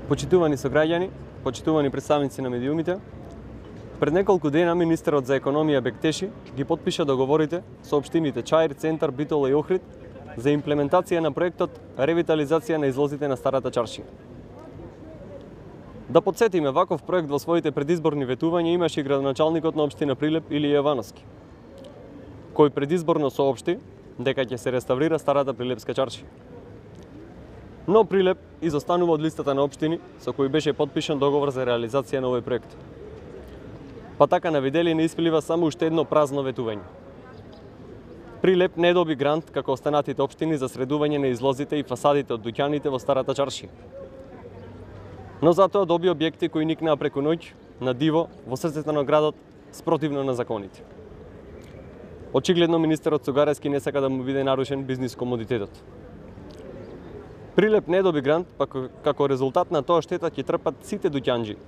Почитувани сограѓани, почитувани представници на медиумите, пред неколку дена министерот за економија Бектеши ги потпиша договорите со општините Чаир, Центар, Битола и Охрид за имплементација на проектот ревитализација на излозите на Старата чаршија. Да подсетиме, ваков проект во своите предизборни ветувања имаше и градоначалникот на општина Прилеп Илија Јовановски, кој предизборно соопшти дека ќе се реставрира Старата Прилепска чаршија. Но Прилеп изостанува од листата на општини со кои беше потпишан договор за реализација на овој проект. Па така на видели не исплива само уште едно празно ветување. Прилеп не доби грант како останатите општини за средување на излозите и фасадите од дуќаните во Старата чаршија. Но затоа доби објекти кои никнаа преку ноќ, на диво, во срцето на градот, спротивно на законите. Очигледно министерот Цугарески не сака да му биде нарушен бизнис комодитетот. Прилеп не доби грант, па како резултат на тоа штета ќе трпат сите дуќанџи.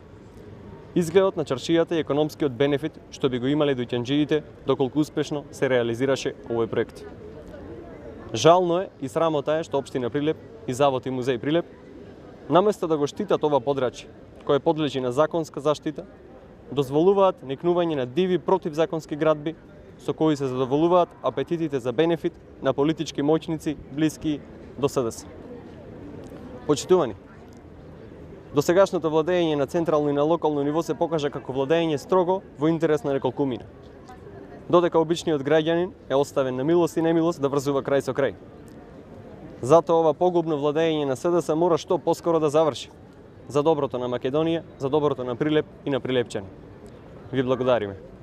Изгледот на чаршијата и економскиот бенефит што би го имале дуќанџиите доколку успешно се реализираше овој проект. Жално е и срамота е што општина Прилеп и Завод и музеј Прилеп наместо да го штитат ова подрачје, кое подлежи на законска заштита, дозволуваат никнување на диви противзаконски градби со кои се задоволуваат апетитите за бенефит на политички моќници блиски до СДС. Почитувани, досегашното владење на централно и на локално ниво се покажа како владење строго во интерес на неколкумина, додека обичниот граѓанин е оставен на милост и немилост да врзува крај со крај. Затоа ова погубно владење на СДС мора што поскоро да заврши, за доброто на Македонија, за доброто на Прилеп и на прилепчани. Ви благодариме.